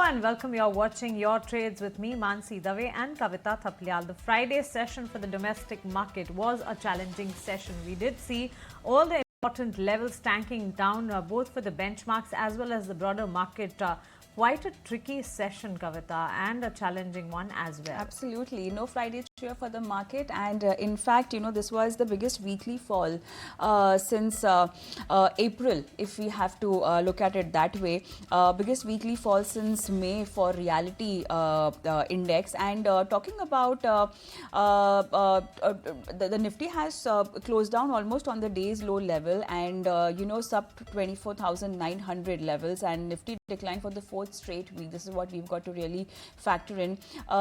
and welcome. You're watching Your Trades with me, Mansi Dave and Kavita Thaplyal. The Friday session for the domestic market was a challenging session. We did see all the important levels tanking down, both for the benchmarks as well as the broader market. Quite a tricky session, Kavita, and a challenging one as well. Absolutely. No Friday cheer for the market. And in fact, this was the biggest weekly fall since April, if we have to look at it that way. Biggest weekly fall since May for reality index. And talking about the Nifty has closed down almost on the day's low level and, sub 24,900 levels, and Nifty declined for the fourth straight week. This is what we've got to really factor in.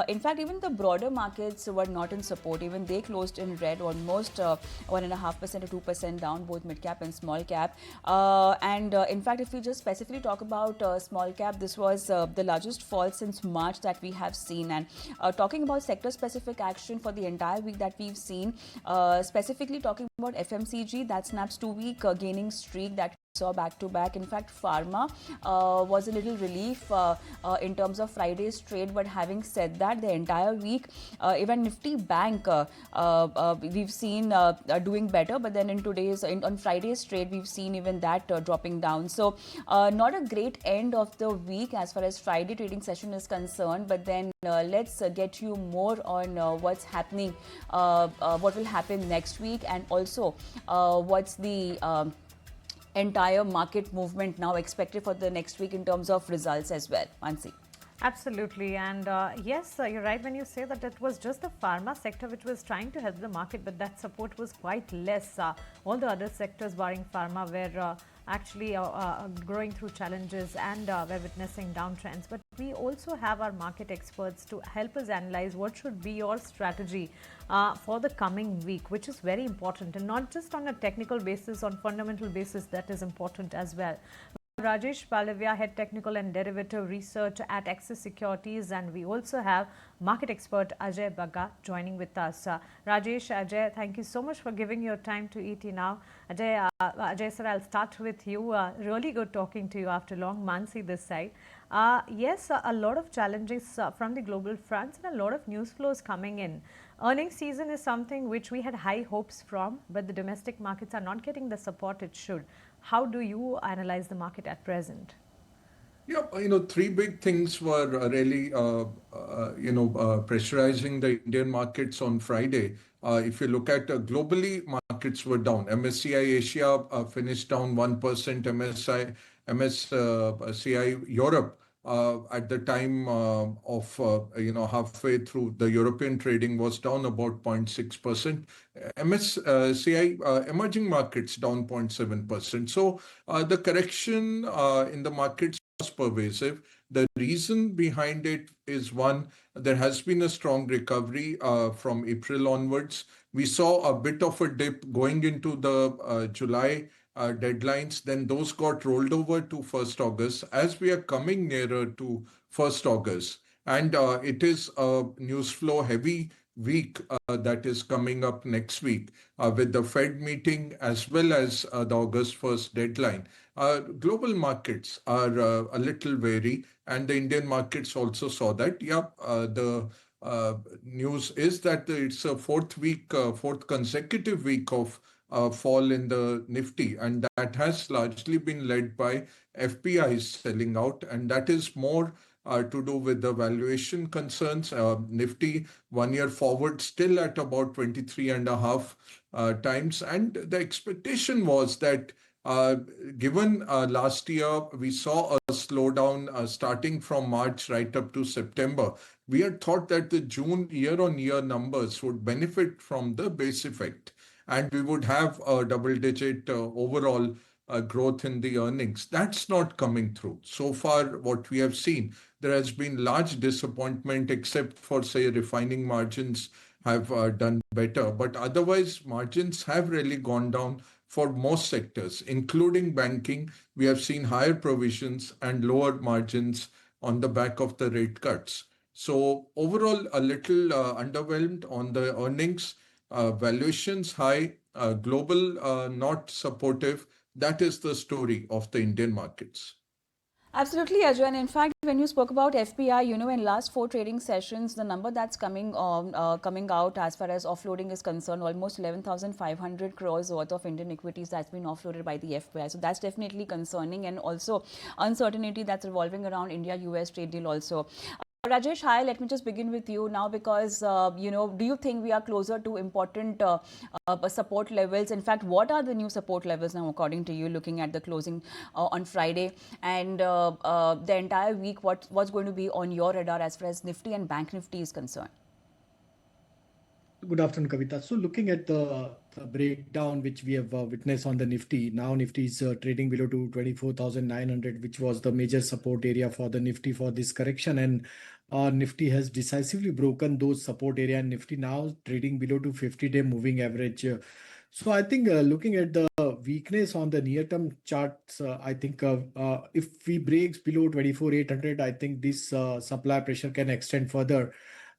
In fact, even the broader markets were not in support. Even they closed in red, almost 1.5% or 2% down, both mid cap and small cap. In fact, if we just specifically talk about small cap, this was the largest fall since March that we have seen. And talking about sector specific action for the entire week that we've seen, specifically talking about FMCG, that snaps 2-week gaining streak that saw back to back. In fact, pharma was a little relief in terms of Friday's trade, but having said that, the entire week, even Nifty Bank we've seen doing better, but then on Friday's trade, we've seen even that dropping down. So not a great end of the week as far as Friday trading session is concerned, but then let's get you more on what's happening, what will happen next week, and also what's the entire market movement now expected for the next week in terms of results as well. Mansi. Absolutely. And yes, you're right when you say that it was just the pharma sector which was trying to help the market, but that support was quite less. All the other sectors barring pharma were actually growing through challenges and we're witnessing downtrends. But we also have our market experts to help us analyze what should be your strategy for the coming week, which is very important, and not just on a technical basis, on fundamental basis, that is important as well. Rajesh Palavia, Head Technical and Derivative Research at Axis Securities, and we also have market expert Ajay Bagga joining with us. Rajesh, Ajay, thank you so much for giving your time to ET Now. Ajay sir, I'll start with you. Really good talking to you after long. Mansi this side. Yes, a lot of challenges from the global fronts and a lot of news flows coming in. Earnings season is something which we had high hopes from, but the domestic markets are not getting the support it should. How do you analyze the market at present? Yeah, three big things were really, pressurizing the Indian markets on Friday. If you look at globally, markets were down. MSCI Asia finished down 1%. MSCI Europe at the time of halfway through the European trading was down about 0.6%. MSCI emerging markets down 0.7%. So the correction in the markets was pervasive. The reason behind it is, one, there has been a strong recovery from April onwards. We saw a bit of a dip going into the July deadlines, then those got rolled over to 1st August as we are coming nearer to 1st August. And it is a news flow heavy week that is coming up next week with the Fed meeting as well as the August 1st deadline. Global markets are a little wary, and the Indian markets also saw that. The news is that it's a fourth consecutive week of fall in the Nifty, and that has largely been led by FPIs selling out, and that is more to do with the valuation concerns. Nifty 1 year forward still at about 23.5 times, and the expectation was that given last year we saw a slowdown starting from March right up to September, we had thought that the June year-on-year numbers would benefit from the base effect, and we would have a double-digit overall growth in the earnings. That's not coming through. So far, what we have seen, there has been large disappointment, except for, say, refining margins have done better. But otherwise, margins have really gone down for most sectors, including banking. We have seen higher provisions and lower margins on the back of the rate cuts. So overall, a little underwhelmed on the earnings. Valuations high, global not supportive. That is the story of the Indian markets. Absolutely, Ajay. And in fact, when you spoke about FPI, in last four trading sessions, the number that's coming out as far as offloading is concerned, almost 11,500 crores worth of Indian equities that's been offloaded by the FPI. So that's definitely concerning, and also uncertainty that's revolving around India-US trade deal also. Rajesh, hi. Let me just begin with you now because, do you think we are closer to important support levels? In fact, what are the new support levels now, according to you, looking at the closing on Friday? And the entire week, what's going to be on your radar as far as Nifty and Bank Nifty is concerned? Good afternoon, Kavita. So looking at the breakdown which we have witnessed on the Nifty, now Nifty is trading below to 24,900, which was the major support area for the Nifty for this correction. And Nifty has decisively broken those support area, and Nifty now trading below to 50-day moving average. So I think looking at the weakness on the near-term charts, I think if we breaks below 24,800, I think this supply pressure can extend further,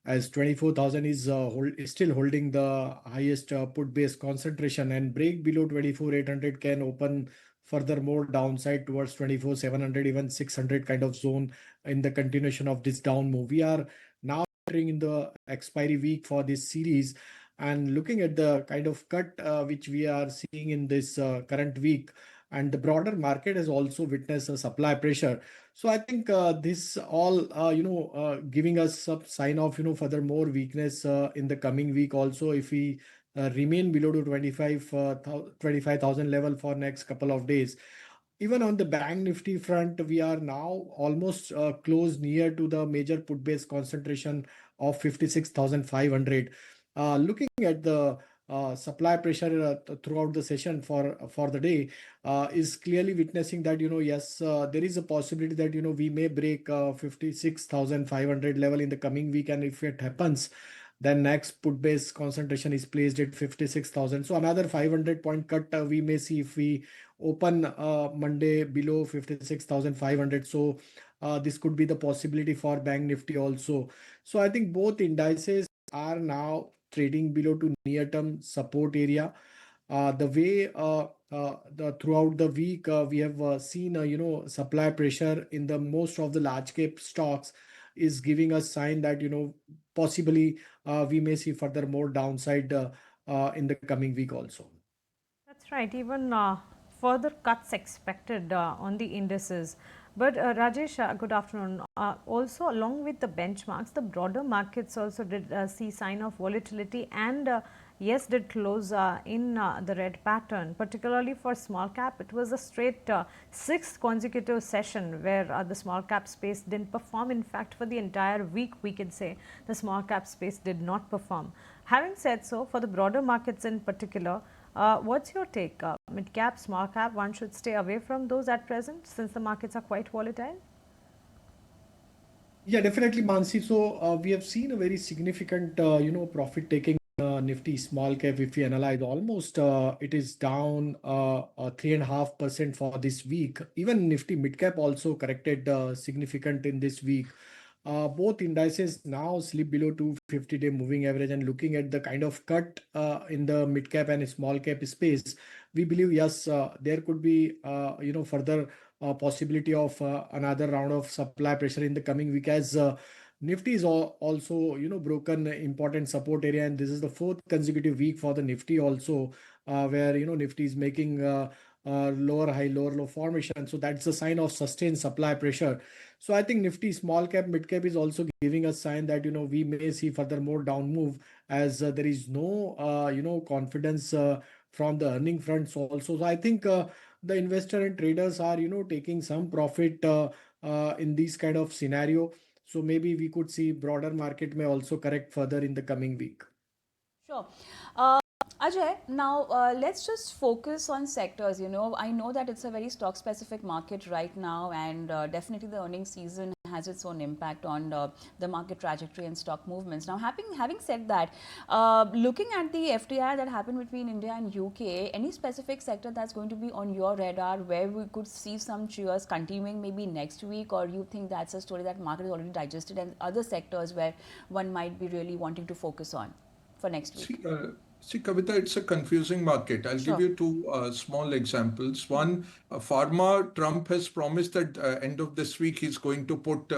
as 24,000 is still holding the highest put-based concentration, and break below 24,800 can open further more downside towards 24,700, even 600 kind of zone in the continuation of this down move. We are now entering in the expiry week for this series, and looking at the kind of cut which we are seeing in this current week, and the broader market has also witnessed a supply pressure. So I think this all, giving us some sign of, further more weakness in the coming week. Also, if we remain below to 25,000 level for next couple of days. Even on the Bank Nifty front, we are now almost close near to the major put-based concentration of 56,500. Looking at the supply pressure throughout the session for the day is clearly witnessing that, yes, there is a possibility that, we may break 56,500 level in the coming week. And if it happens, then next put base concentration is placed at 56,000. So another 500 point cut we may see if we open Monday below 56,500. So this could be the possibility for Bank Nifty also. So I think both indices are now trading below to near-term support area. The way throughout the week we have seen supply pressure in the most of the large cap stocks is giving us sign that possibly we may see further more downside in the coming week also. That's right. Even further cuts expected on the indices. But Rajesh, good afternoon. Also, along with the benchmarks, the broader markets also did see sign of volatility, and yes, did close in the red pattern. Particularly for small cap, it was a straight sixth consecutive session where the small cap space didn't perform. In fact, for the entire week, we can say the small cap space did not perform. Having said so, for the broader markets in particular, what's your take? Mid cap, small cap, one should stay away from those at present since the markets are quite volatile? Yeah, definitely, Mansi. So we have seen a very significant, profit taking Nifty small cap. If we analyze, almost it is down 3.5% for this week. Even Nifty mid cap also corrected significant in this week. Both indices now slip below 250-day moving average, and looking at the kind of cut in the mid cap and small cap space, we believe yes, there could be further possibility of another round of supply pressure in the coming week, as Nifty is also broken important support area, and this is the fourth consecutive week for the Nifty also, where Nifty is making lower high lower low formation. So that's a sign of sustained supply pressure. So I think Nifty small cap mid cap is also giving a sign that we may see further more down move, as there is no confidence from the earning fronts also. So I think the investor and traders are taking some profit in this kind of scenario. So maybe we could see broader market may also correct further in the coming week. Sure. Ajay, now let's just focus on sectors. I know that it's a very stock specific market right now, and definitely the earnings season has its own impact on the market trajectory and stock movements. Now, having said that, looking at the FDI that happened between India and UK, any specific sector that's going to be on your radar where we could see some cheers continuing maybe next week, or you think that's a story that market is already digested, and other sectors where one might be really wanting to focus on for next week? See, See, Kavita, it's a confusing market. I'll give Sure. you two small examples. One, pharma, Trump has promised that end of this week he's going to put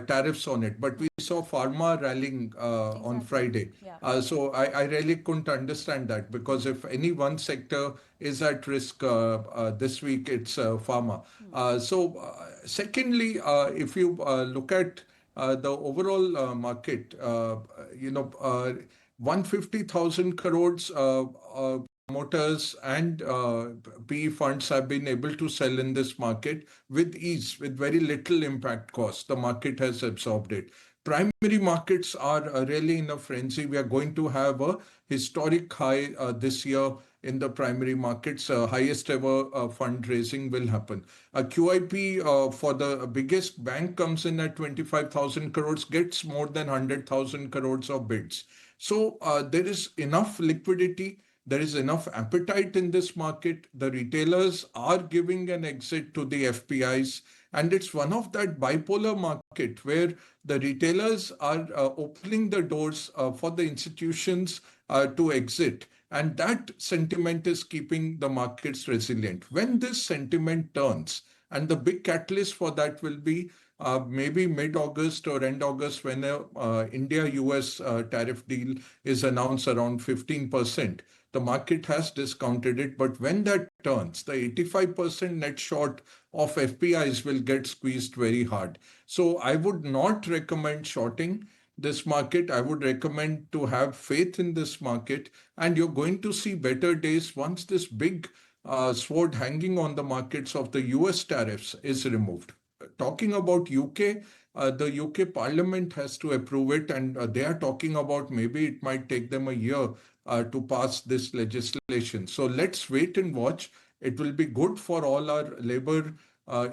tariffs on it. But we saw pharma rallying on Exactly. Friday. Yeah. So I really couldn't understand that, because if any one sector is at risk this week, it's pharma. Secondly, if you look at the overall market, you know, 150,000 crores promoters and PE funds have been able to sell in this market with ease, with very little impact cost. The market has absorbed it. Primary markets are really in a frenzy. We are going to have a historic high this year in the primary markets. Highest ever fundraising will happen. QIP for the biggest bank comes in at 25,000 crores, gets more than 100,000 crores of bids. So there is enough liquidity. There is enough appetite in this market. The retailers are giving an exit to the FPIs. And it's one of that bipolar market where the retailers are opening the doors for the institutions to exit. And that sentiment is keeping the markets resilient. When this sentiment turns, and the big catalyst for that will be maybe mid-August or end August, when a India-US tariff deal is announced around 15%. The market has discounted it, but when that turns, the 85% net short of FPIs will get squeezed very hard. So I would not recommend shorting this market. I would recommend to have faith in this market, and you're going to see better days once this big sword hanging on the markets of the US tariffs is removed. Talking about UK, the UK Parliament has to approve it, and they are talking about maybe it might take them a year to pass this legislation. So let's wait and watch. It will be good for all our labor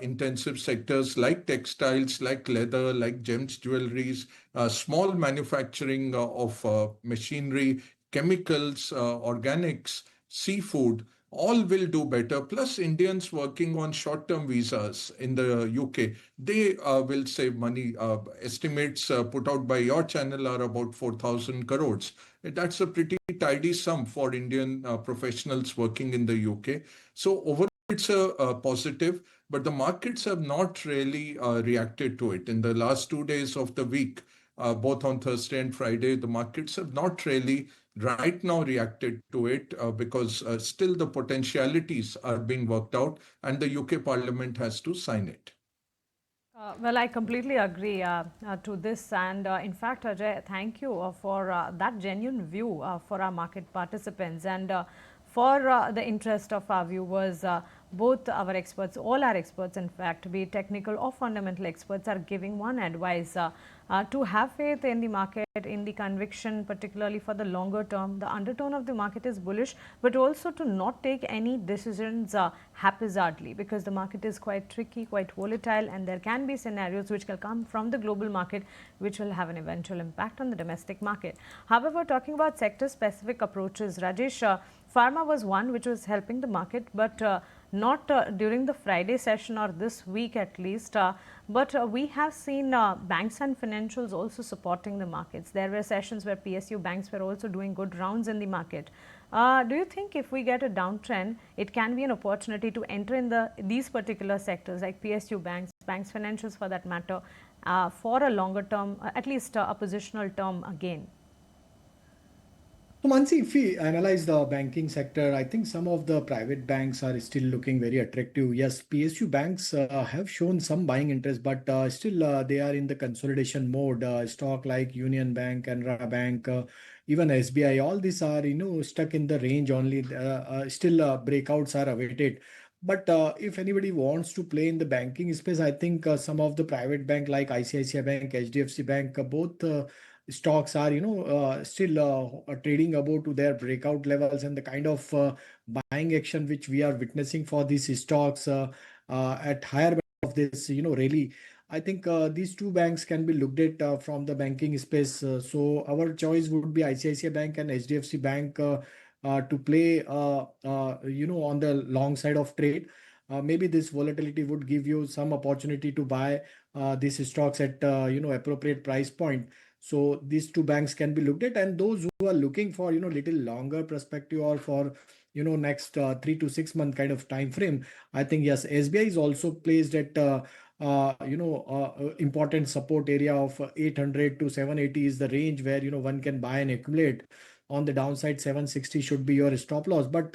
intensive sectors like textiles, like leather, like gems, jewelries, small manufacturing of machinery, chemicals, organics, seafood, all will do better. Plus, Indians working on short-term visas in the UK, they will save money. Estimates put out by your channel are about 4,000 crores. That's a pretty tidy sum for Indian professionals working in the UK. So overall, it's a positive, but the markets have not really reacted to it. In the last 2 days of the week, both on Thursday and Friday, the markets have not really right now reacted to it because still the potentialities are being worked out and the UK Parliament has to sign it. Well, I completely agree to this. And in fact, Ajay, thank you for that genuine view for our market participants and for the interest of our viewers. Both our experts, all our experts, in fact, be it technical or fundamental experts, are giving one advice to have faith in the market, in the conviction, particularly for the longer term. The undertone of the market is bullish, but also to not take any decisions haphazardly, because the market is quite tricky, quite volatile, and there can be scenarios which will come from the global market which will have an eventual impact on the domestic market. However, talking about sector specific approaches, Rajesh, pharma was one which was helping the market, but not during the Friday session or this week at least, but we have seen banks and financials also supporting the markets. There were sessions where PSU banks were also doing good rounds in the market. Do you think if we get a downtrend, it can be an opportunity to enter in these particular sectors like PSU banks, banks financials for that matter, for a longer term, at least a positional term again? So, Mansi, if we analyze the banking sector, I think some of the private banks are still looking very attractive. Yes, PSU banks have shown some buying interest, but still they are in the consolidation mode. Stock like Union Bank, Canara Bank, even SBI, all these are stuck in the range only. Still breakouts are awaited. But if anybody wants to play in the banking space, I think some of the private bank like ICICI Bank, HDFC Bank, both stocks are still trading above to their breakout levels, and the kind of buying action which we are witnessing for these stocks at higher of this really, I think these two banks can be looked at from the banking space. So our choice would be ICICI Bank and HDFC Bank to play on the long side of trade. Maybe this volatility would give you some opportunity to buy these stocks at appropriate price point. So these two banks can be looked at, and those who are looking for little longer perspective or for next 3 to 6 month kind of time frame, I think yes, SBI is also placed at important support area of 800 to 780 is the range where one can buy and accumulate. On the downside, 760 should be your stop loss, but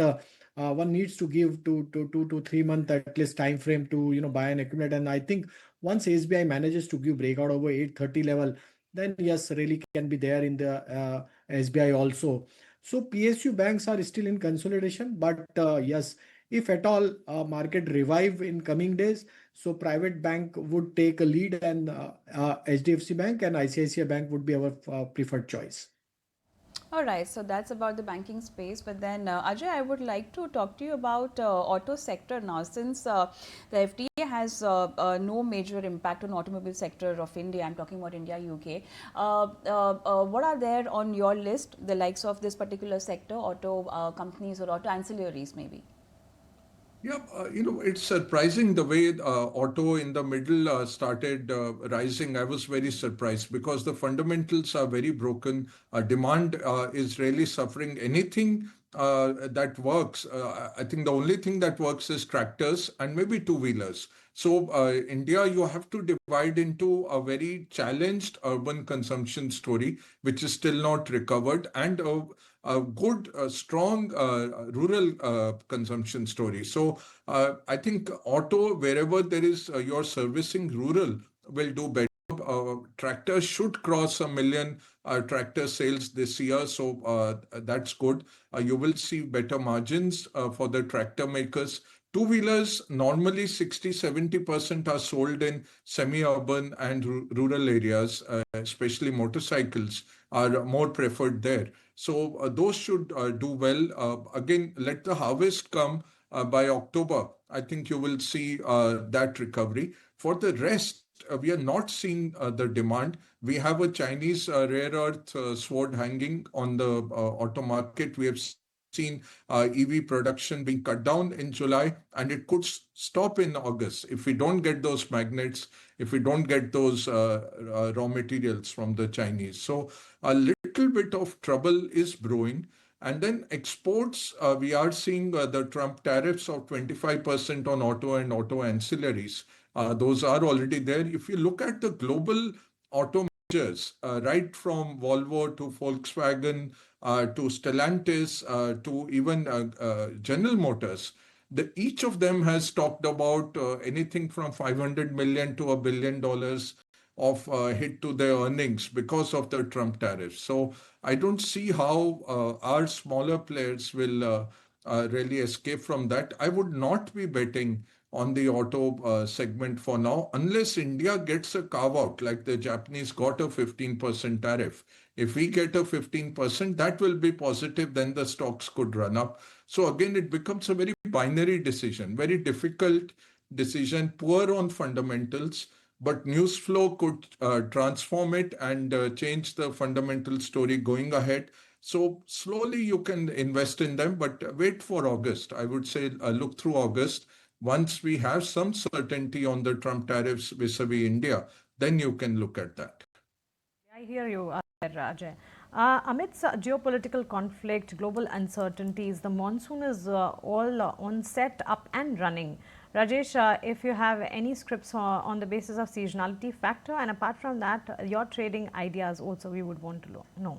one needs to give 2 to 3 month at least time frame to buy and accumulate. And I think once SBI manages to give breakout over 830 level, then yes, really can be there in the SBI also. So PSU banks are still in consolidation, but yes, if at all market revive in coming days, so private bank would take a lead, and HDFC Bank and ICICI Bank would be our preferred choice. All right, so that's about the banking space. But then, Ajay, I would like to talk to you about auto sector now, since the FTA has no major impact on automobile sector of India. I'm talking about India, UK. What are there on your list, the likes of this particular sector, auto companies or auto ancillaries, maybe? Yeah, it's surprising the way auto in the middle started rising. I was very surprised because the fundamentals are very broken. Demand is really suffering. Anything that works, I think the only thing that works is tractors and maybe two-wheelers. So India, you have to divide into a very challenged urban consumption story, which is still not recovered, and a good, strong rural consumption story. So I think auto, wherever there is your servicing rural, will do better. Tractors should cross 1 million tractor sales this year, so that's good. You will see better margins for the tractor makers. Two-wheelers, normally 60-70% are sold in semi-urban and rural areas, especially motorcycles are more preferred there. So those should do well. Again, let the harvest come by October. I think you will see that recovery. For the rest, we are not seeing the demand. We have a Chinese rare earth sword hanging on the auto market. We have seen EV production being cut down in July, and it could stop in August if we don't get those magnets, if we don't get those raw materials from the Chinese. So a little bit of trouble is brewing. And then exports, we are seeing the Trump tariffs of 25% on auto and auto ancillaries. Those are already there. If you look at the global auto majors, right from Volvo to Volkswagen to Stellantis to even General Motors, each of them has talked about anything from 500 million to $1 billion of hit to their earnings because of the Trump tariffs. So I don't see how our smaller players will really escape from that. I would not be betting on the auto segment for now, unless India gets a carve out, like the Japanese got a 15% tariff. If we get a 15%, that will be positive, then the stocks could run up. So again, it becomes a very binary decision, very difficult decision, poor on fundamentals, but news flow could transform it and change the fundamental story going ahead. So slowly you can invest in them, but wait for August. I would say look through August. Once we have some certainty on the Trump tariffs vis-a-vis India, then you can look at that. I hear you, Rajay. Amidst geopolitical conflict, global uncertainties, the monsoon is all on set, up and running. Rajesh, if you have any scripts on the basis of seasonality factor, and apart from that, your trading ideas also we would want to know.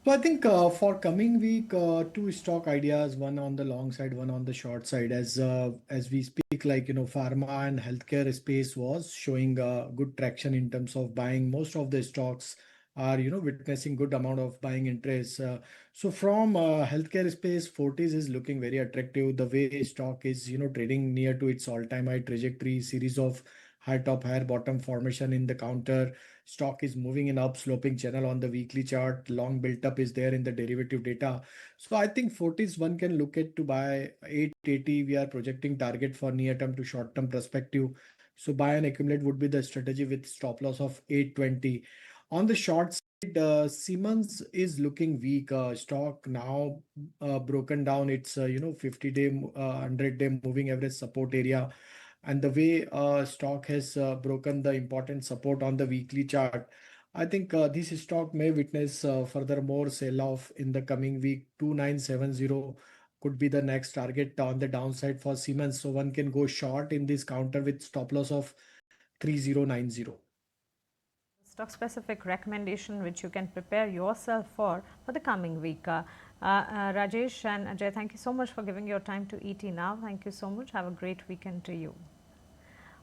So I think for coming week, two stock ideas, one on the long side, one on the short side. As we speak, like pharma and healthcare space was showing good traction in terms of buying. Most of the stocks are witnessing good amount of buying interest. So from healthcare space, Fortis is looking very attractive. The way stock is trading near to its all-time high trajectory, series of high top, higher bottom formation in the counter. Stock is moving in up sloping channel on the weekly chart. Long built up is there in the derivative data. So I think Fortis one can look at to buy 880. We are projecting target for near term to short term perspective. So buy and accumulate would be the strategy with stop loss of 820. On the short side, Siemens is looking weak. Stock now broken down. It's 50-day, 100-day moving average support area. and the way stock has broken the important support on the weekly chart, I think this stock may witness furthermore sell-off in the coming week. 2970 could be the next target on the downside for Siemens. So one can go short in this counter with stop loss of 3090. Stock specific recommendation which you can prepare yourself for the coming week. Rajesh and Ajay, thank you so much for giving your time to ET Now. Thank you so much. Have a great weekend to you.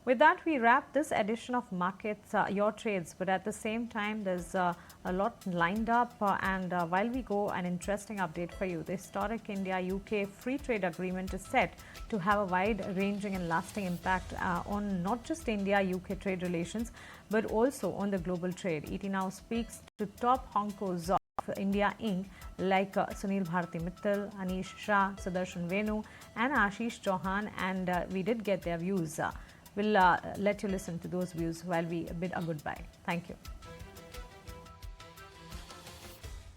With that, we wrap this edition of Markets, Your Trades. But at the same time, there's a lot lined up. And while we go, an interesting update for you. The historic India-UK free trade agreement is set to have a wide-ranging and lasting impact on not just India-UK trade relations, but also on the global trade. ET Now speaks to top honkos of India Inc. like Sunil Bharti Mittal, Anish Shah, Sudarshan Venu, and Ashish Chauhan. And we did get their views. We'll let you listen to those views while we bid a goodbye. Thank you.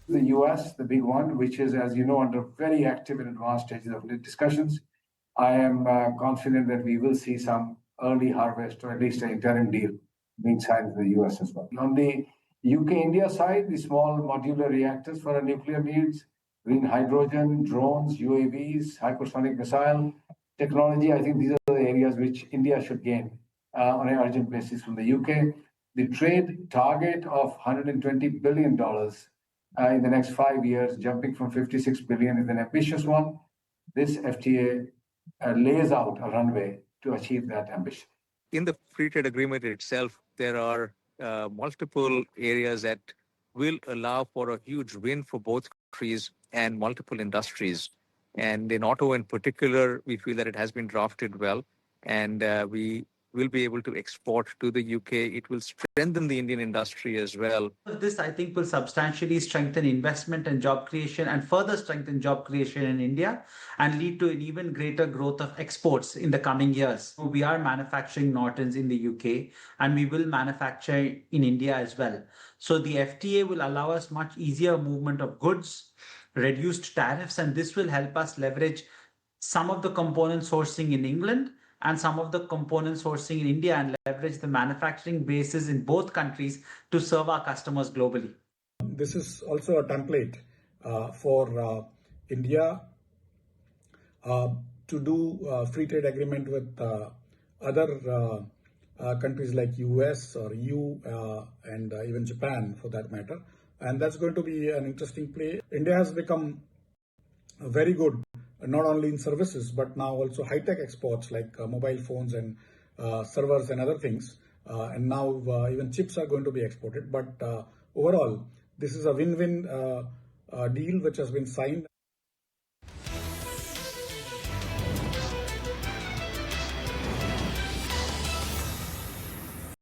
The US, the big one, which is, as you know, under very active and advanced stages of discussions. I am confident that we will see some early harvest or at least an interim deal being signed with the US as well. On the UK-India side, the small modular reactors for our nuclear needs, green hydrogen, drones, UAVs, hypersonic missile technology, I think these are the areas which India should gain on an urgent basis from the UK. The trade target of $120 billion in the next 5 years, jumping from 56 billion, is an ambitious one. This FTA lays out a runway to achieve that ambition. In the free trade agreement itself, there are multiple areas that will allow for a huge win for both countries and multiple industries. And in auto in particular, we feel that it has been drafted well, and we will be able to export to the UK. It will strengthen the Indian industry as well. This, I think, will substantially strengthen investment and job creation and further strengthen job creation in India and lead to an even greater growth of exports in the coming years. We are manufacturing Nortons in the UK and we will manufacture in India as well. So the FTA will allow us much easier movement of goods, reduced tariffs, and this will help us leverage some of the component sourcing in England and some of the component sourcing in India and leverage the manufacturing bases in both countries to serve our customers globally. This is also a template for India to do free trade agreement with other countries like US or EU and even Japan for that matter. And that's going to be an interesting play. India has become very good, not only in services, but now also high-tech exports like mobile phones and servers and other things. And now even chips are going to be exported. But overall, this is a win-win deal which has been signed.